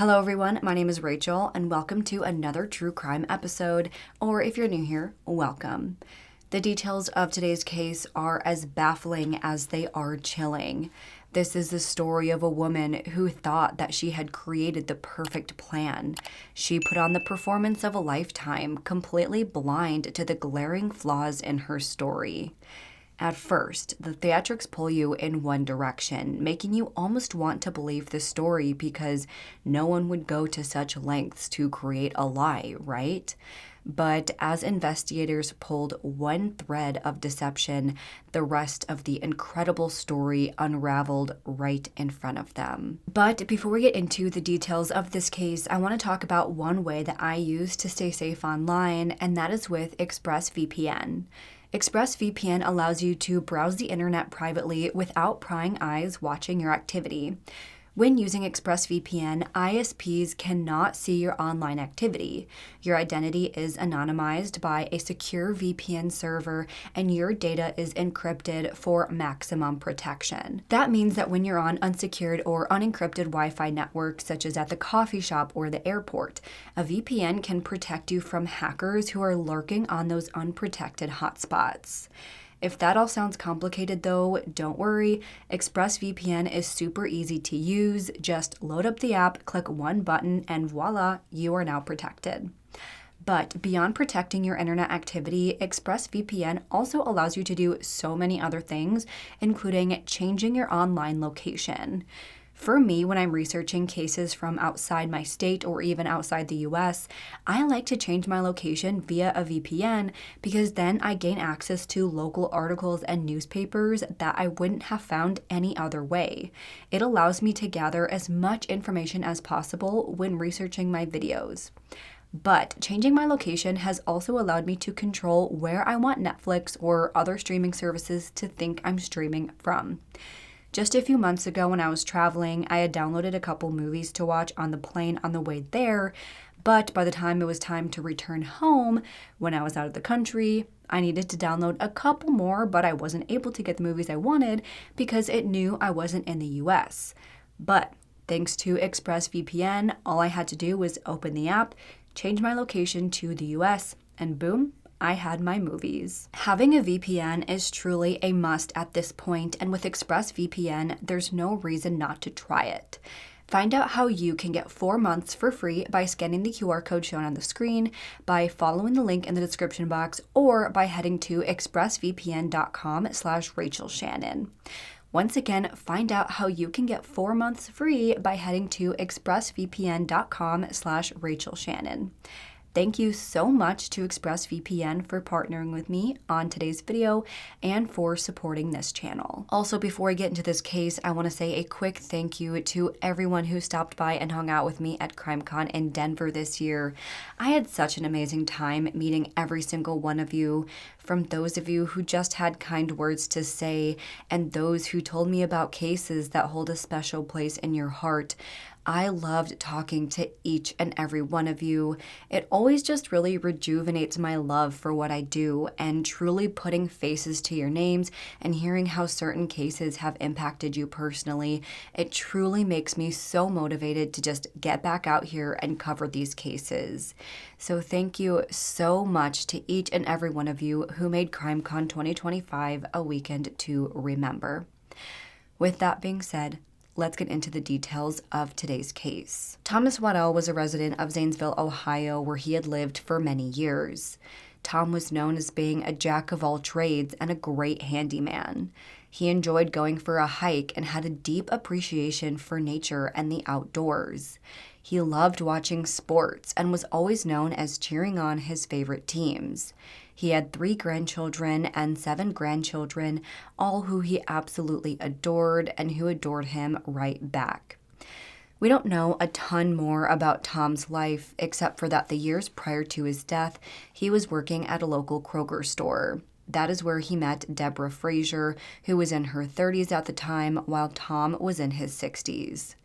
Hello everyone, my name is Rachel and welcome to another true crime episode, or if you're new here, welcome. The details of today's case are as baffling as they are chilling. This is the story of a woman who thought that she had created the perfect plan. She put on the performance of a lifetime, completely blind to the glaring flaws in her story. At first, the theatrics pull you in one direction, making you almost want to believe the story because no one would go to such lengths to create a lie, right? But as investigators pulled one thread of deception, the rest of the incredible story unraveled right in front of them. But before we get into the details of this case, I want to talk about one way that I use to stay safe online, and that is with ExpressVPN. ExpressVPN allows you to browse the internet privately without prying eyes watching your activity. When using ExpressVPN, ISPs cannot see your online activity. Your identity is anonymized by a secure VPN server, and your data is encrypted for maximum protection. That means that when you're on unsecured or unencrypted Wi-Fi networks, such as at the coffee shop or the airport, a VPN can protect you from hackers who are lurking on those unprotected hotspots. If that all sounds complicated though, don't worry. ExpressVPN is super easy to use. Just load up the app, click one button, and voila, you are now protected. But beyond protecting your internet activity, ExpressVPN also allows you to do so many other things, including changing your online location. For me, when I'm researching cases from outside my state or even outside the US, I like to change my location via a VPN because then I gain access to local articles and newspapers that I wouldn't have found any other way. It allows me to gather as much information as possible when researching my videos. But changing my location has also allowed me to control where I want Netflix or other streaming services to think I'm streaming from. Just a few months ago when I was traveling, I had downloaded a couple movies to watch on the plane on the way there, but by the time it was time to return home, when I was out of the country, I needed to download a couple more, but I wasn't able to get the movies I wanted because it knew I wasn't in the US. But thanks to ExpressVPN, all I had to do was open the app, change my location to the US, and boom, I had my movies. Having a VPN is truly a must at this point, and with ExpressVPN, there's no reason not to try it. Find out how you can get 4 months for free by scanning the QR code shown on the screen, by following the link in the description box, or by heading to expressvpn.com/RachelShannon. Once again, find out how you can get 4 months free by heading to expressvpn.com/RachelShannon. Thank you so much to ExpressVPN for partnering with me on today's video and for supporting this channel. Also, before I get into this case, I want to say a quick thank you to everyone who stopped by and hung out with me at CrimeCon in Denver this year. I had such an amazing time meeting every single one of you, from those of you who just had kind words to say and those who told me about cases that hold a special place in your heart. I loved talking to each and every one of you. It always just really rejuvenates my love for what I do, and truly putting faces to your names and hearing how certain cases have impacted you personally, it truly makes me so motivated to just get back out here and cover these cases. So thank you so much to each and every one of you who made CrimeCon 2025 a weekend to remember. With that being said, let's get into the details of today's case. Thomas Waddell was a resident of Zanesville, Ohio, where he had lived for many years. Tom was known as being a jack of all trades and a great handyman. He enjoyed going for a hike and had a deep appreciation for nature and the outdoors. He loved watching sports and was always known as cheering on his favorite teams. He had 3 grandchildren and 7 grandchildren, all who he absolutely adored and who adored him right back. We don't know a ton more about Tom's life, except for that the years prior to his death, he was working at a local Kroger store. That is where he met Deborah Frazier, who was in her 30s at the time, while Tom was in his 60s.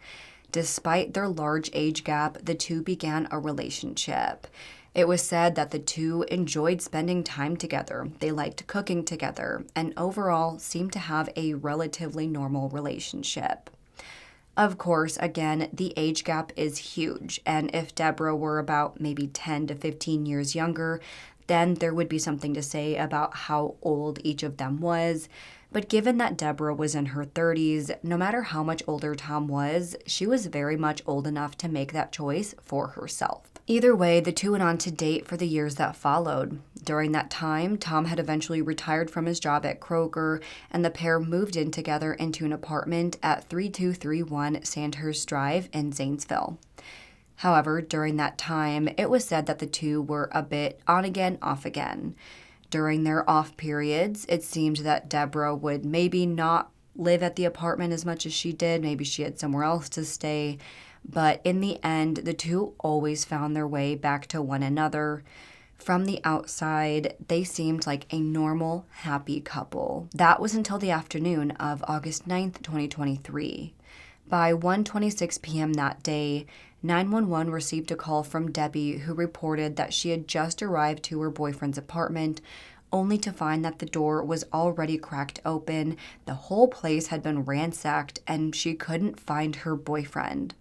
Despite their large age gap, the two began a relationship. It was said that the two enjoyed spending time together, they liked cooking together, and overall seemed to have a relatively normal relationship. Of course, again, the age gap is huge, and if Deborah were about maybe 10 to 15 years younger, then there would be something to say about how old each of them was. But given that Deborah was in her 30s, no matter how much older Tom was, she was very much old enough to make that choice for herself. Either way, the two went on to date for the years that followed. During that time, Tom had eventually retired from his job at Kroger, and the pair moved in together into an apartment at 3231 Sandhurst Drive in Zanesville. However, during that time, it was said that the two were a bit on again, off again. During their off periods, it seemed that Deborah would maybe not live at the apartment as much as she did. Maybe she had somewhere else to stay. But in the end, the two always found their way back to one another. From the outside, they seemed like a normal, happy couple. That was until the afternoon of August 9th, 2023. By 1:26 p.m. that day, 911 received a call from Debbie, who reported that she had just arrived to her boyfriend's apartment, only to find that the door was already cracked open, the whole place had been ransacked, and she couldn't find her boyfriend.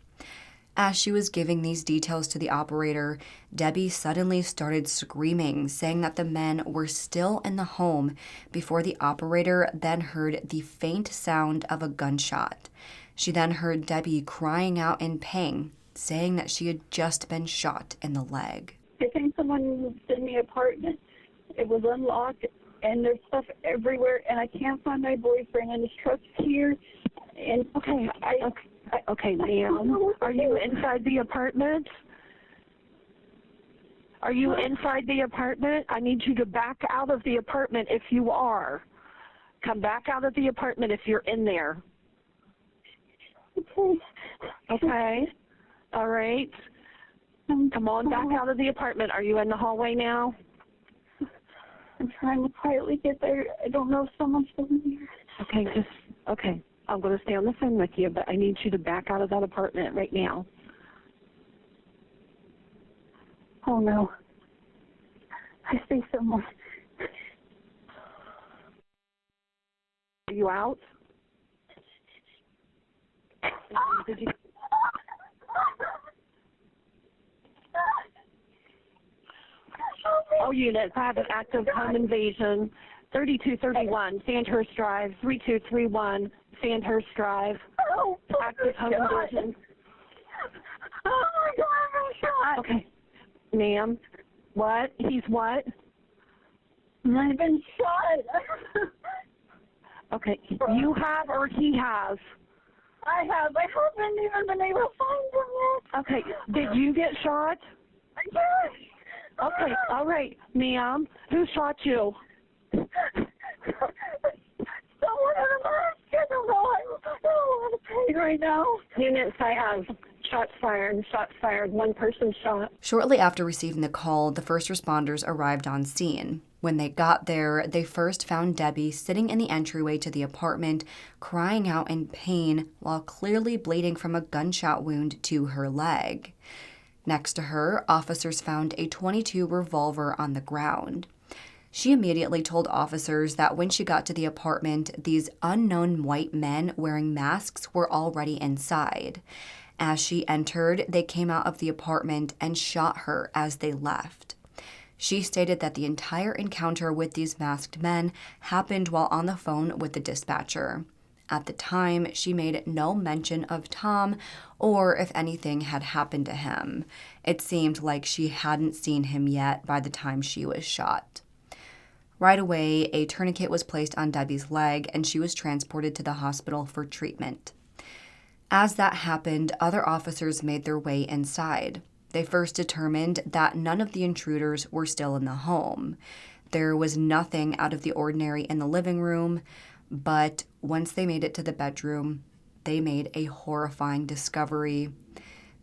As she was giving these details to the operator, Debbie suddenly started screaming, saying that the men were still in the home before the operator then heard the faint sound of a gunshot. She then heard Debbie crying out in pain, saying that she had just been shot in the leg. I think someone was in the apartment. It was unlocked, and there's stuff everywhere, and I can't find my boyfriend, and his truck's here. And Okay, ma'am. Are you inside the apartment? Are you inside the apartment? I need you to back out of the apartment if you are. Come back out of the apartment if you're in there. Okay. All right. Come on back out of the apartment. Are you in the hallway now? I'm trying to quietly get there. I don't know if someone's still in here. Okay. I'm going to stay on the phone with you, but I need you to back out of that apartment right now. Oh, no. I see someone. Are you out? Did you... All units have an active home invasion. 3231 Sandhurst Drive, 3231 Sandhurst Drive. Active home invasion. Oh, my God, I'm shot. Okay. Ma'am, what? He's what? I've been shot. Okay. You have or he has? I have. I haven't even been able to find him yet. Okay. Did you get shot? Yes. Okay. All right. Ma'am, who shot you? Someone in a mask. I don't know. I don't want to pay right now. Units, I have shots fired. Shots fired. One person shot. Shortly after receiving the call, the first responders arrived on scene. When they got there, they first found Debbie sitting in the entryway to the apartment, crying out in pain while clearly bleeding from a gunshot wound to her leg. Next to her, officers found a .22 revolver on the ground. She immediately told officers that when she got to the apartment, these unknown white men wearing masks were already inside. As she entered, they came out of the apartment and shot her as they left. She stated that the entire encounter with these masked men happened while on the phone with the dispatcher. At the time, she made no mention of Tom or if anything had happened to him. It seemed like she hadn't seen him yet by the time she was shot. Right away, a tourniquet was placed on Debbie's leg and she was transported to the hospital for treatment. As that happened, other officers made their way inside. They first determined that none of the intruders were still in the home. There was nothing out of the ordinary in the living room, but once they made it to the bedroom, they made a horrifying discovery.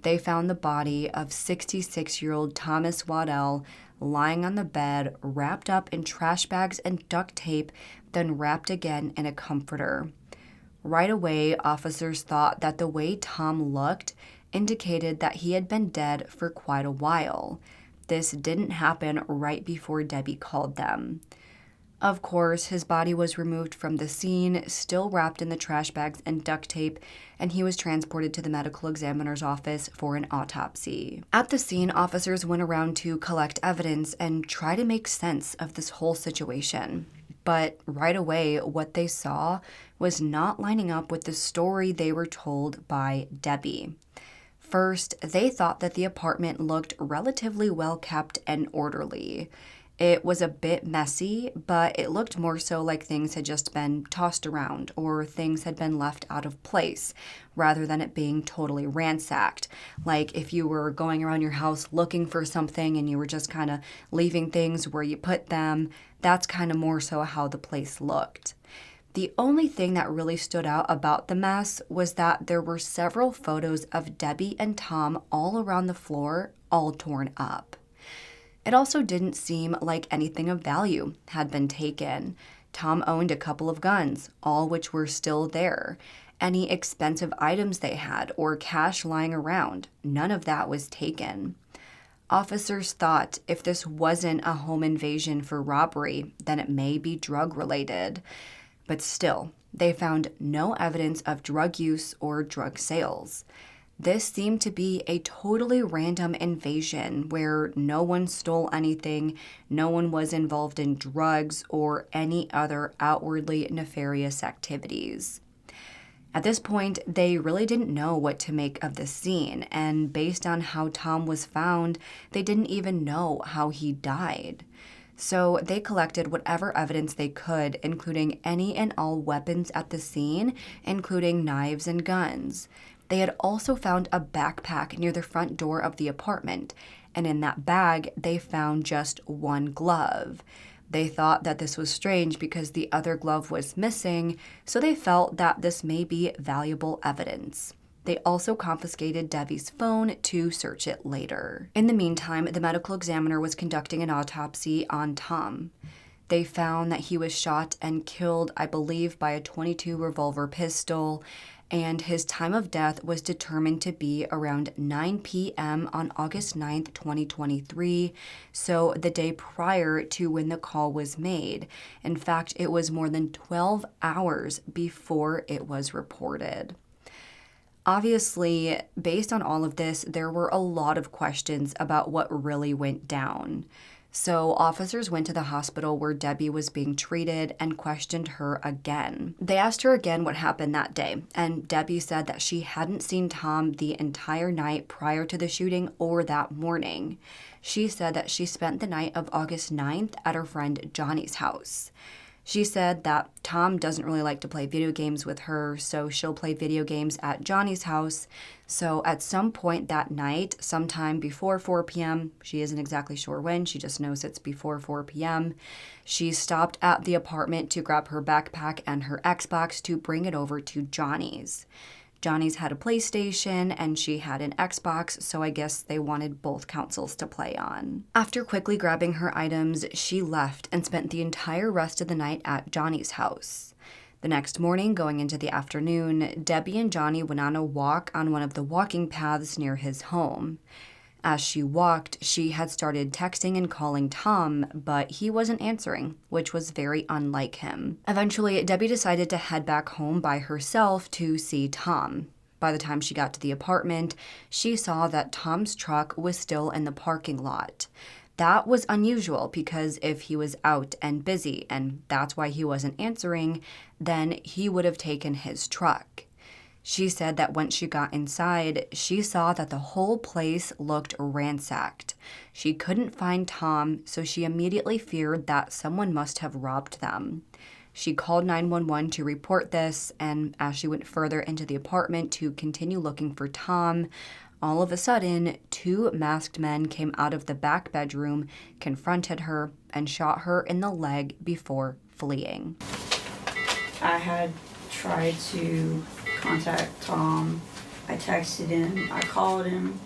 They found the body of 66-year-old Thomas Waddell lying on the bed, wrapped up in trash bags and duct tape, then wrapped again in a comforter. Right away, officers thought that the way Tom looked indicated that he had been dead for quite a while. This didn't happen right before Debbie called them. Of course, his body was removed from the scene, still wrapped in the trash bags and duct tape, and he was transported to the medical examiner's office for an autopsy. At the scene, officers went around to collect evidence and try to make sense of this whole situation. But right away, what they saw was not lining up with the story they were told by Debbie. First, they thought that the apartment looked relatively well kept and orderly. It was a bit messy, but it looked more so like things had just been tossed around or things had been left out of place rather than it being totally ransacked. Like if you were going around your house looking for something and you were just kind of leaving things where you put them, that's kind of more so how the place looked. The only thing that really stood out about the mess was that there were several photos of Debbie and Tom all around the floor, all torn up. It also didn't seem like anything of value had been taken. Tom owned a couple of guns, all which were still there. Any expensive items they had or cash lying around, none of that was taken. Officers thought if this wasn't a home invasion for robbery, then it may be drug-related. But still, they found no evidence of drug use or drug sales. This seemed to be a totally random invasion where no one stole anything, no one was involved in drugs or any other outwardly nefarious activities. At this point, they really didn't know what to make of the scene, and based on how Tom was found, they didn't even know how he died. So they collected whatever evidence they could, including any and all weapons at the scene, including knives and guns. They had also found a backpack near the front door of the apartment, and in that bag, they found just one glove. They thought that this was strange because the other glove was missing, so they felt that this may be valuable evidence. They also confiscated Debbie's phone to search it later. In the meantime, the medical examiner was conducting an autopsy on Tom. They found that he was shot and killed, I believe, by a .22 revolver pistol, and his time of death was determined to be around 9 p.m. on August 9th, 2023, so the day prior to when the call was made. In fact, it was more than 12 hours before it was reported. Obviously, based on all of this, there were a lot of questions about what really went down. So officers went to the hospital where Debbie was being treated and questioned her again. They asked her again what happened that day, and Debbie said that she hadn't seen Tom the entire night prior to the shooting or that morning. She said that she spent the night of August 9th at her friend Johnny's house. She said that Tom doesn't really like to play video games with her, so she'll play video games at Johnny's house. So at some point that night, sometime before 4 p.m., she isn't exactly sure when, she just knows it's before 4 p.m., she stopped at the apartment to grab her backpack and her Xbox to bring it over to Johnny's. Johnny's had a PlayStation and she had an Xbox, so I guess they wanted both consoles to play on. After quickly grabbing her items, she left and spent the entire rest of the night at Johnny's house. The next morning, going into the afternoon, Debbie and Johnny went on a walk on one of the walking paths near his home. As she walked, she had started texting and calling Tom, but he wasn't answering, which was very unlike him. Eventually, Debbie decided to head back home by herself to see Tom. By the time she got to the apartment, she saw that Tom's truck was still in the parking lot. That was unusual because if he was out and busy, and that's why he wasn't answering, then he would have taken his truck. She said that once she got inside, she saw that the whole place looked ransacked. She couldn't find Tom, so she immediately feared that someone must have robbed them. She called 911 to report this, and as she went further into the apartment to continue looking for Tom, all of a sudden, 2 masked men came out of the back bedroom, confronted her, and shot her in the leg before fleeing. I had tried to contact Tom. I texted him, I called him,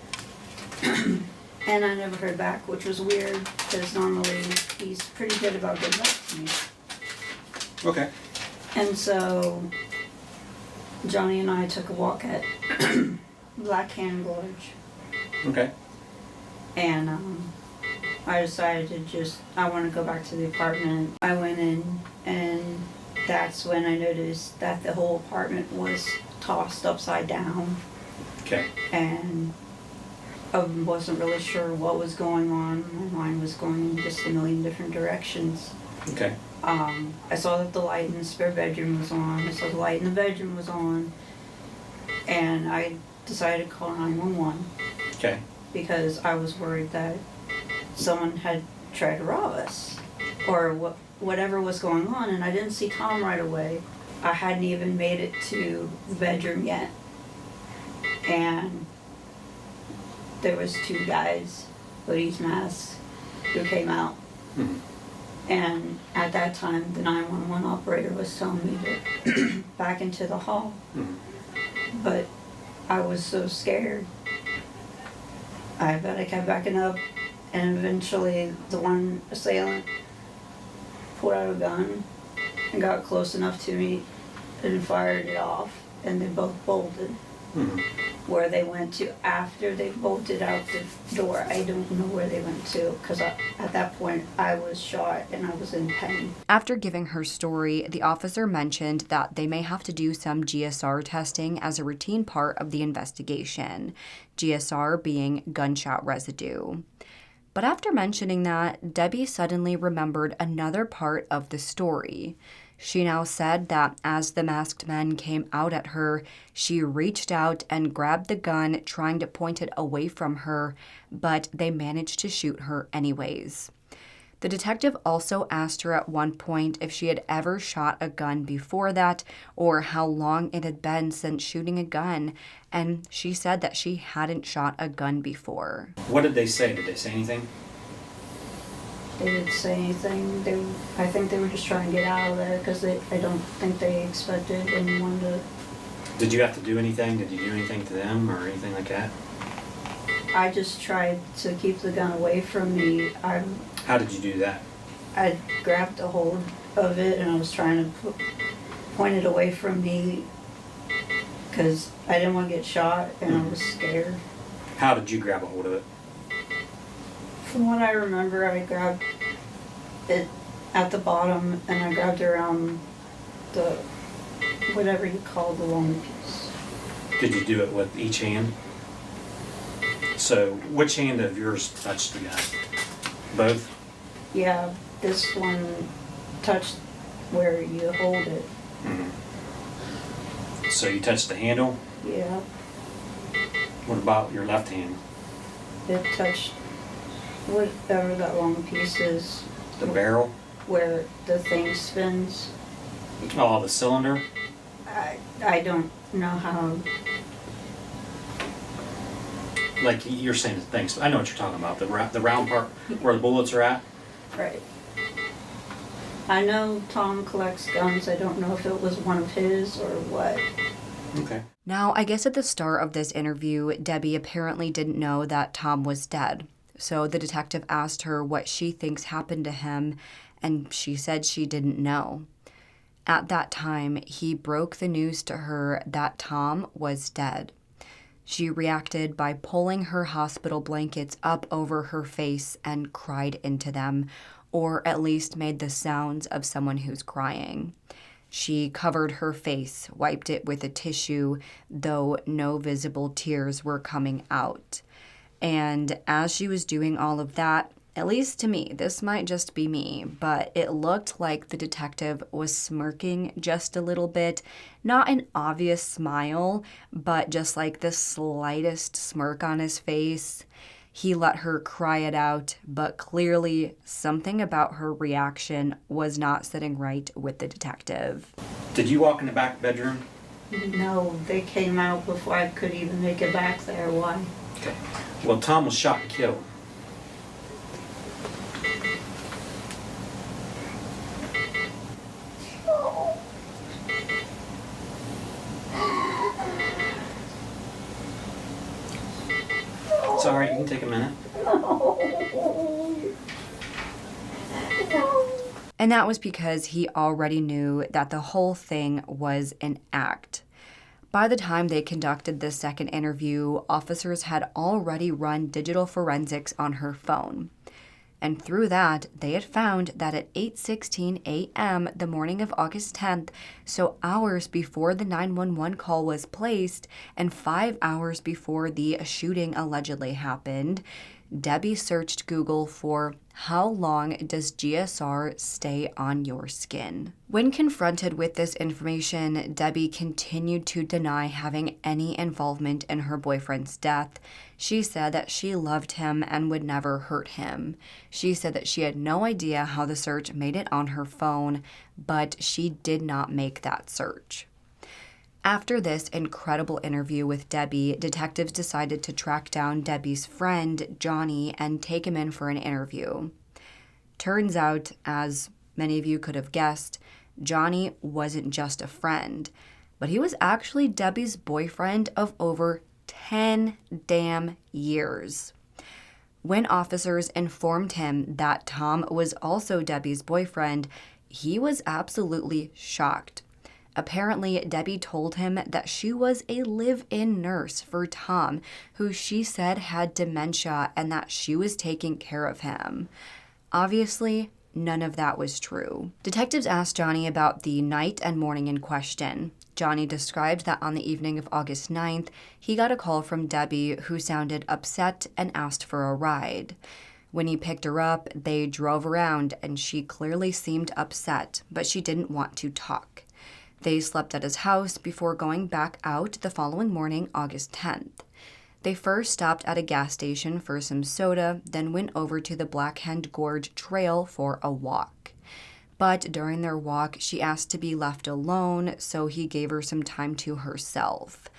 and I never heard back, which was weird because normally he's pretty good about getting back to me. Okay. And so Johnny and I took a walk at Black Hand Gorge. Okay. And I decided I want to go back to the apartment. I went in, and that's when I noticed that the whole apartment was tossed upside down. Okay. And I wasn't really sure what was going on. My mind was going in just a million different directions. Okay. I saw that the light in the spare bedroom was on. I saw the light in the bedroom was on. And I decided to call 911. Okay. Because I was worried that someone had tried to rob us. Or whatever was going on. And I didn't see Tom right away. I hadn't even made it to the bedroom yet. And there was 2 guys, hoodies, masks, who came out. Mm-hmm. And at that time, the 911 operator was telling me to back into the hall. Mm-hmm. But I was so scared. I kept backing up, and eventually the one assailant pulled out a gun and got close enough to me and fired it off, and they both bolted. Mm-hmm. Where they went to after they bolted out the door, I don't know where they went to, because at that point I was shot and I was in pain. After giving her story, the officer mentioned that they may have to do some GSR testing as a routine part of the investigation, GSR being gunshot residue. But after mentioning that, Debbie suddenly remembered another part of the story. She now said that as the masked men came out at her, she reached out and grabbed the gun, trying to point it away from her, but they managed to shoot her anyways. The detective also asked her at one point if she had ever shot a gun before that, or how long it had been since shooting a gun, and she said that she hadn't shot a gun before. What did they say? Did they say anything? They didn't say anything. I think they were just trying to get out of there, because I don't think they expected anyone to. Did you have to do anything? Did you do anything to them or anything like that? I just tried to keep the gun away from me. How did you do that? I grabbed a hold of it and I was trying to point it away from me, because I didn't want to get shot and I was scared. How did you grab a hold of it? From what I remember, I grabbed it at the bottom and I grabbed around the, whatever you call the long piece. Did you do it with each hand? So, which hand of yours touched the gun? Both? Yeah, this one touched where you hold it. Mm-hmm. So you touched the handle? Yeah. What about your left hand? It touched whatever that long piece is. The barrel? Where the thing spins. Oh, the cylinder? I don't know how. Like you're saying things. I know what you're talking about. The round part where the bullets are at? Right. I know Tom collects guns. I don't know if it was one of his or what. Okay. Now, I guess at the start of this interview, Debbie apparently didn't know that Tom was dead. So the detective asked her what she thinks happened to him, and she said she didn't know. At that time, he broke the news to her that Tom was dead. She reacted by pulling her hospital blankets up over her face and cried into them, or at least made the sounds of someone who's crying. She covered her face, wiped it with a tissue, though no visible tears were coming out. And as she was doing all of that, at least to me, this might just be me, but it looked like the detective was smirking just a little bit. Not an obvious smile, but just like the slightest smirk on his face. He let her cry it out, but clearly something about her reaction was not sitting right with the detective. Did you walk in the back bedroom? No, they came out before I could even make it back there. Why? Okay. Well, Tom was shot and killed. It's all right, you can take a minute. And that was because he already knew that the whole thing was an act. By the time they conducted the second interview, officers had already run digital forensics on her phone. And through that, they had found that at 8:16 a.m. the morning of August 10th, so hours before the 911 call was placed and 5 hours before the shooting allegedly happened, Debbie searched Google for "How long does GSR stay on your skin?" When confronted with this information, Debbie continued to deny having any involvement in her boyfriend's death. She said that she loved him and would never hurt him. She said that she had no idea how the search made it on her phone, but she did not make that search. After this incredible interview with Debbie, detectives decided to track down Debbie's friend, Johnny, and take him in for an interview. Turns out, as many of you could have guessed, Johnny wasn't just a friend, but he was actually Debbie's boyfriend of over 10 damn years. When officers informed him that Tom was also Debbie's boyfriend, he was absolutely shocked. Apparently, Debbie told him that she was a live-in nurse for Tom, who she said had dementia, and that she was taking care of him. Obviously, none of that was true. Detectives asked Johnny about the night and morning in question. Johnny described that on the evening of August 9th, he got a call from Debbie, who sounded upset and asked for a ride. When he picked her up, they drove around, and she clearly seemed upset, but she didn't want to talk. They slept at his house before going back out the following morning, August 10th. They first stopped at a gas station for some soda, then went over to the Black Hand Gorge Trail for a walk. But during their walk, she asked to be left alone, so he gave her some time to herself.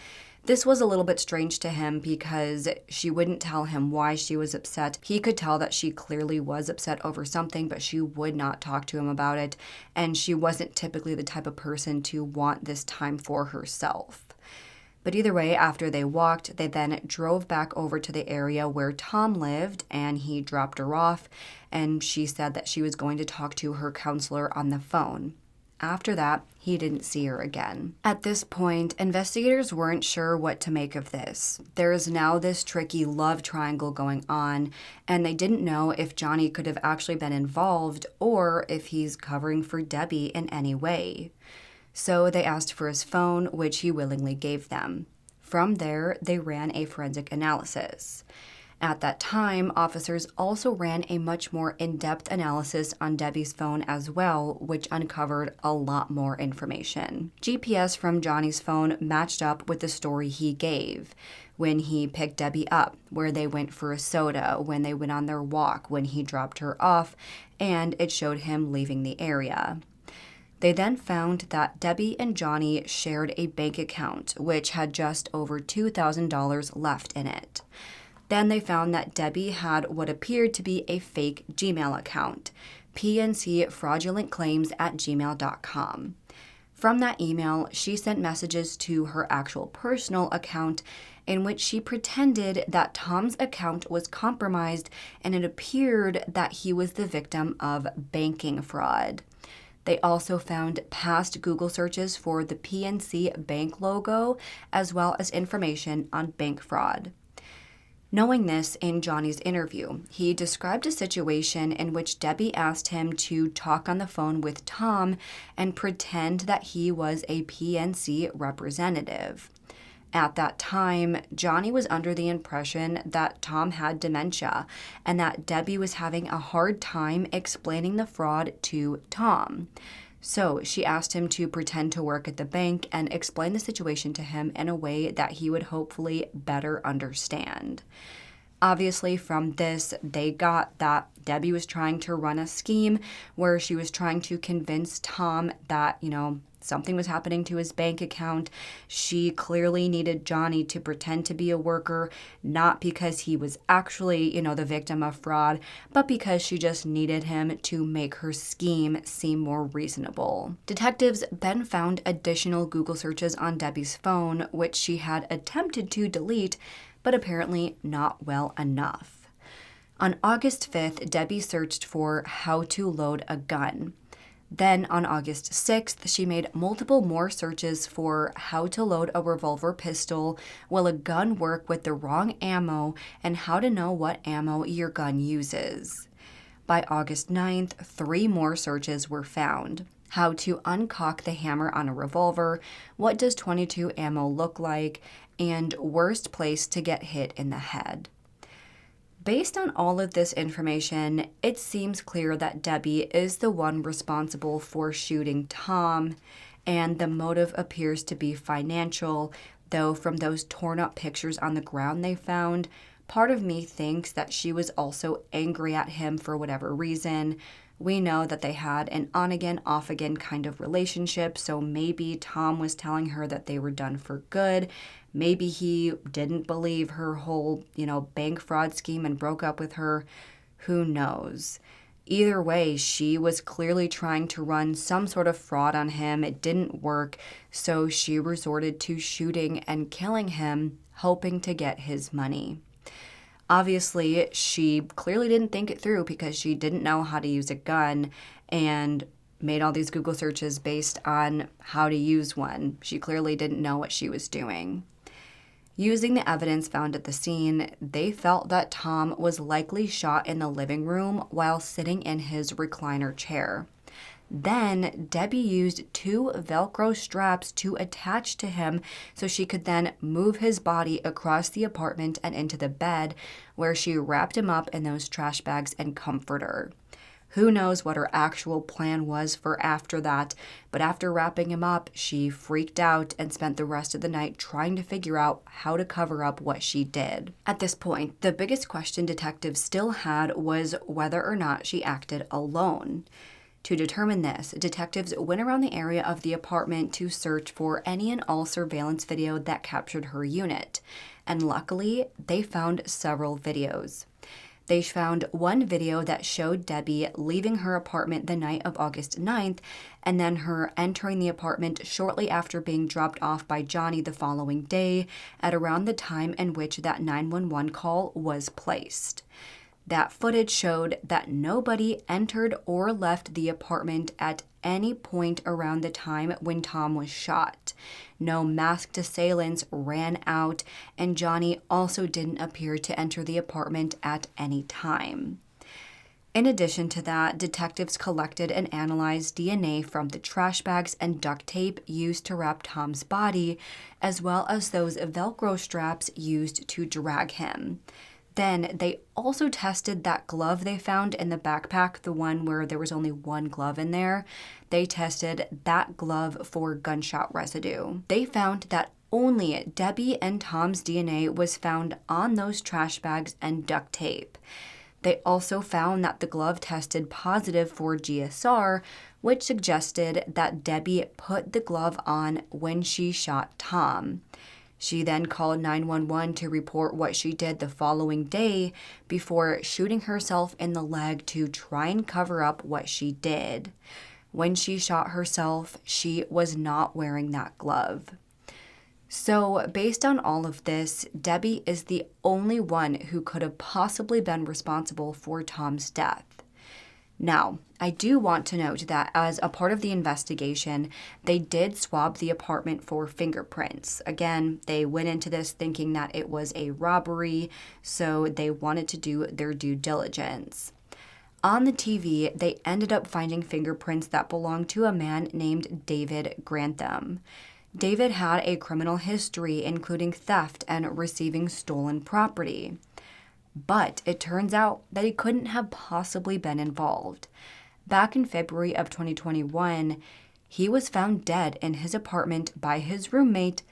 This was a little bit strange to him because she wouldn't tell him why she was upset. He could tell that she clearly was upset over something, but she would not talk to him about it, and she wasn't typically the type of person to want this time for herself. But either way, after they walked, they then drove back over to the area where Tom lived, and he dropped her off, and she said that she was going to talk to her counselor on the phone. After that, he didn't see her again. At this point, investigators weren't sure what to make of this. There is now this tricky love triangle going on, and they didn't know if Johnny could have actually been involved or if he's covering for Debbie in any way. So they asked for his phone, which he willingly gave them. From there, they ran a forensic analysis. At that time, officers also ran a much more in-depth analysis on Debbie's phone as well, which uncovered a lot more information. GPS from Johnny's phone matched up with the story he gave. When he picked Debbie up, where they went for a soda, when they went on their walk, when he dropped her off, and it showed him leaving the area. They then found that Debbie and Johnny shared a bank account, which had just over $2,000 left in it. Then they found that Debbie had what appeared to be a fake Gmail account, pncfraudulentclaims@gmail.com. From that email, she sent messages to her actual personal account in which she pretended that Tom's account was compromised, and it appeared that he was the victim of banking fraud. They also found past Google searches for the PNC Bank logo, as well as information on bank fraud. Knowing this, in Johnny's interview, he described a situation in which Debbie asked him to talk on the phone with Tom and pretend that he was a PNC representative. At that time, Johnny was under the impression that Tom had dementia and that Debbie was having a hard time explaining the fraud to Tom. So she asked him to pretend to work at the bank and explain the situation to him in a way that he would hopefully better understand. Obviously, from this, they got that Debbie was trying to run a scheme where she was trying to convince Tom that, something was happening to his bank account. She clearly needed Johnny to pretend to be a worker, not because he was actually, the victim of fraud, but because she just needed him to make her scheme seem more reasonable. Detectives then found additional Google searches on Debbie's phone, which she had attempted to delete, but apparently not well enough. On August 5th, Debbie searched for how to load a gun. Then on August 6th, she made multiple more searches for how to load a revolver pistol, will a gun work with the wrong ammo, and how to know what ammo your gun uses. By August 9th, 3 more searches were found. How to uncock the hammer on a revolver, what does .22 ammo look like, and worst place to get hit in the head. Based on all of this information, it seems clear that Debbie is the one responsible for shooting Tom, and the motive appears to be financial, though from those torn up pictures on the ground they found, part of me thinks that she was also angry at him for whatever reason. We know that they had an on-again, off-again kind of relationship, so maybe Tom was telling her that they were done for good. Maybe he didn't believe her whole, bank fraud scheme and broke up with her. Who knows? Either way, she was clearly trying to run some sort of fraud on him. It didn't work, so she resorted to shooting and killing him, hoping to get his money. Obviously, she clearly didn't think it through because she didn't know how to use a gun and made all these Google searches based on how to use one. She clearly didn't know what she was doing. Using the evidence found at the scene, they felt that Tom was likely shot in the living room while sitting in his recliner chair. Then Debbie used 2 Velcro straps to attach to him so she could then move his body across the apartment and into the bed, where she wrapped him up in those trash bags and comforter. Who knows what her actual plan was for after that, but after wrapping him up, she freaked out and spent the rest of the night trying to figure out how to cover up what she did. At this point, the biggest question detectives still had was whether or not she acted alone. To determine this, detectives went around the area of the apartment to search for any and all surveillance video that captured her unit, and luckily, they found several videos. They found one video that showed Debbie leaving her apartment the night of August 9th, and then her entering the apartment shortly after being dropped off by Johnny the following day at around the time in which that 911 call was placed. That footage showed that nobody entered or left the apartment at any point around the time when Tom was shot. No masked assailants ran out, and Johnny also didn't appear to enter the apartment at any time. In addition to that, detectives collected and analyzed DNA from the trash bags and duct tape used to wrap Tom's body, as well as those Velcro straps used to drag him. Then they also tested that glove they found in the backpack, the one where there was only one glove in there. They tested that glove for gunshot residue. They found that only Debbie and Tom's DNA was found on those trash bags and duct tape. They also found that the glove tested positive for GSR, which suggested that Debbie put the glove on when she shot Tom. She then called 911 to report what she did the following day before shooting herself in the leg to try and cover up what she did. When she shot herself, she was not wearing that glove. So, based on all of this, Debbie is the only one who could have possibly been responsible for Tom's death. Now, I do want to note that as a part of the investigation, they did swab the apartment for fingerprints. Again, they went into this thinking that it was a robbery, so they wanted to do their due diligence. On the TV, they ended up finding fingerprints that belonged to a man named David Grantham. David had a criminal history, including theft and receiving stolen property. But it turns out that he couldn't have possibly been involved. Back in February of 2021, he was found dead in his apartment by his roommate,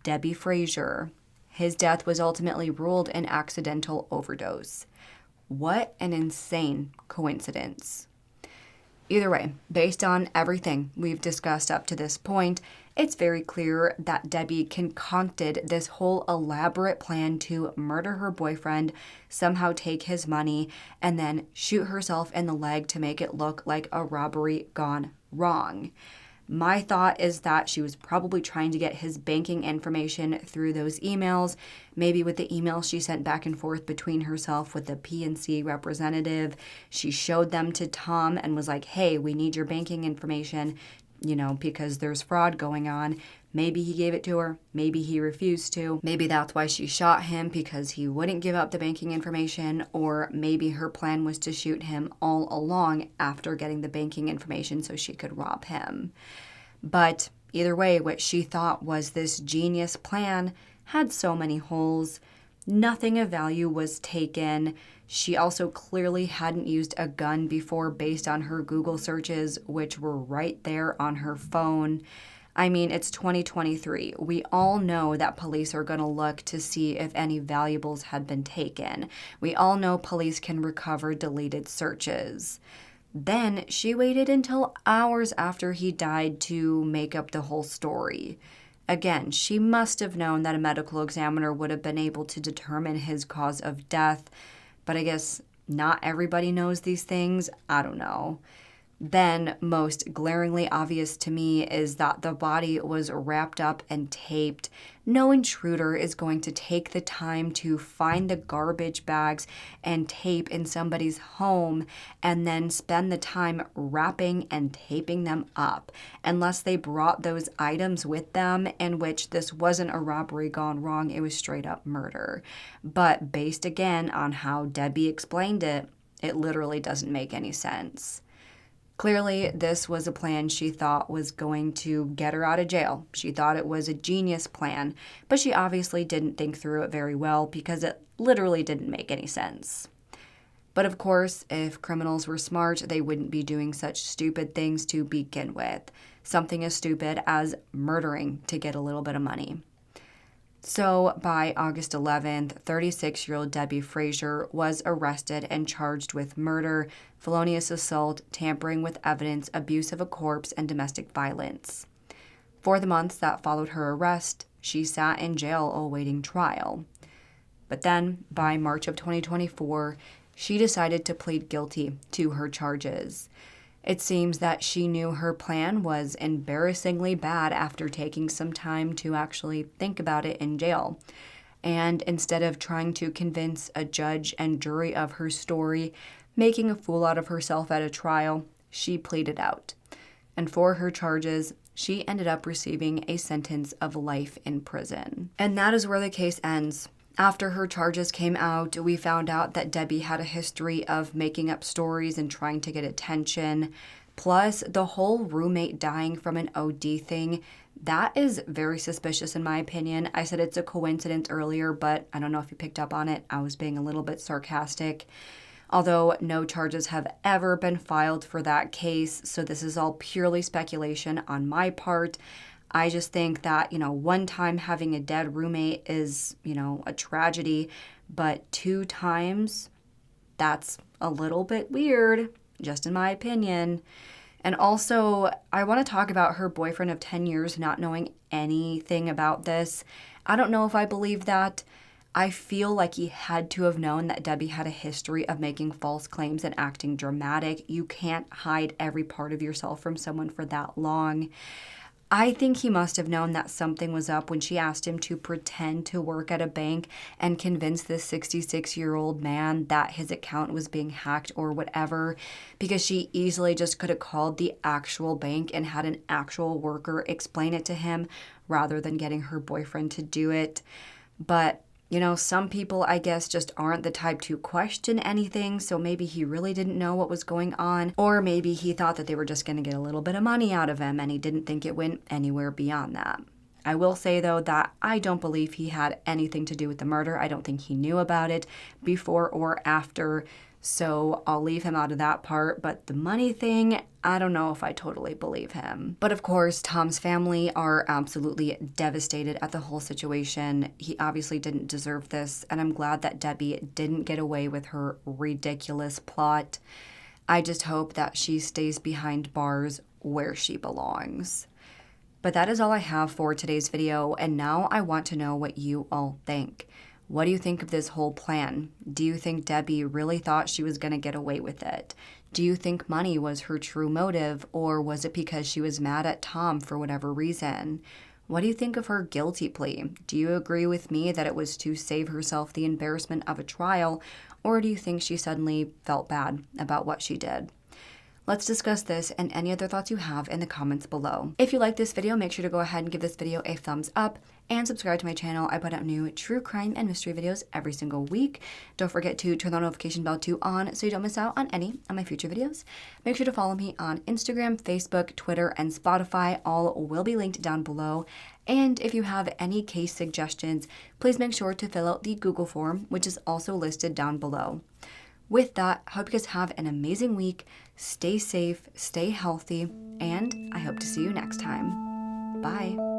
Debbie Frazier. His death was ultimately ruled an accidental overdose. What an insane coincidence. Either way, based on everything we've discussed up to this point, it's very clear that Debbie concocted this whole elaborate plan to murder her boyfriend, somehow take his money, and then shoot herself in the leg to make it look like a robbery gone wrong. My thought is that she was probably trying to get his banking information through those emails, maybe with the emails she sent back and forth between herself with the PNC representative. She showed them to Tom and was like, hey, we need your banking information. because there's fraud going on. Maybe he gave it to her. Maybe he refused to. Maybe that's why she shot him, because he wouldn't give up the banking information. Or maybe her plan was to shoot him all along after getting the banking information so she could rob him. But either way, what she thought was this genius plan had so many holes. Nothing of value was taken. She also clearly hadn't used a gun before based on her Google searches, which were right there on her phone. I mean, it's 2023. We all know that police are going to look to see if any valuables had been taken. We all know police can recover deleted searches. Then she waited until hours after he died to make up the whole story. Again, she must have known that a medical examiner would have been able to determine his cause of death, but I guess not everybody knows these things. I don't know. Then, most glaringly obvious to me is that the body was wrapped up and taped. No intruder is going to take the time to find the garbage bags and tape in somebody's home and then spend the time wrapping and taping them up, unless they brought those items with them, in which this wasn't a robbery gone wrong, it was straight up murder. But based again on how Debbie explained it, it literally doesn't make any sense. Clearly, this was a plan she thought was going to get her out of jail. She thought it was a genius plan, but she obviously didn't think through it very well because it literally didn't make any sense. But of course, if criminals were smart, they wouldn't be doing such stupid things to begin with. Something as stupid as murdering to get a little bit of money. So by August 11th, 36-year-old Debbie Frazier was arrested and charged with murder, felonious assault, tampering with evidence, abuse of a corpse, and domestic violence. For the months that followed her arrest, she sat in jail awaiting trial. But then, by March of 2024, she decided to plead guilty to her charges. It seems that she knew her plan was embarrassingly bad after taking some time to actually think about it in jail. And instead of trying to convince a judge and jury of her story, making a fool out of herself at a trial, she pleaded out. And for her charges, she ended up receiving a sentence of life in prison. And that is where the case ends. After her charges came out, we found out that Debbie had a history of making up stories and trying to get attention. Plus, the whole roommate dying from an OD thing, that is very suspicious in my opinion. I said it's a coincidence earlier, but I don't know if you picked up on it. I was being a little bit sarcastic. Although no charges have ever been filed for that case, so this is all purely speculation on my part. I just think that, one time having a dead roommate is, a tragedy, but 2 times, that's a little bit weird, just in my opinion. And also, I want to talk about her boyfriend of 10 years not knowing anything about this. I don't know if I believe that. I feel like he had to have known that Debbie had a history of making false claims and acting dramatic. You can't hide every part of yourself from someone for that long. I think he must have known that something was up when she asked him to pretend to work at a bank and convince this 66-year-old man that his account was being hacked or whatever, because she easily just could have called the actual bank and had an actual worker explain it to him rather than getting her boyfriend to do it. But some people, I guess, just aren't the type to question anything, so maybe he really didn't know what was going on, or maybe he thought that they were just going to get a little bit of money out of him, and he didn't think it went anywhere beyond that. I will say, though, that I don't believe he had anything to do with the murder. I don't think he knew about it before or after, so I'll leave him out of that part. But the money thing, I don't know if I totally believe him. But of course, Tom's family are absolutely devastated at the whole situation. He obviously didn't deserve this, and I'm glad that Debbie didn't get away with her ridiculous plot. I just hope that she stays behind bars where she belongs. But that is all I have for today's video, and now I want to know what you all think. What do you think of this whole plan? Do you think Debbie really thought she was going to get away with it? Do you think money was her true motive, or was it because she was mad at Tom for whatever reason? What do you think of her guilty plea? Do you agree with me that it was to save herself the embarrassment of a trial, or do you think she suddenly felt bad about what she did? Let's discuss this and any other thoughts you have in the comments below. If you like this video, make sure to go ahead and give this video a thumbs up and subscribe to my channel. I put out new true crime and mystery videos every single week. Don't forget to turn the notification bell to on so you don't miss out on any of my future videos. Make sure to follow me on Instagram, Facebook, Twitter, and Spotify. All will be linked down below. And if you have any case suggestions, please make sure to fill out the Google form, which is also listed down below. With that, I hope you guys have an amazing week. Stay safe, stay healthy, and I hope to see you next time. Bye.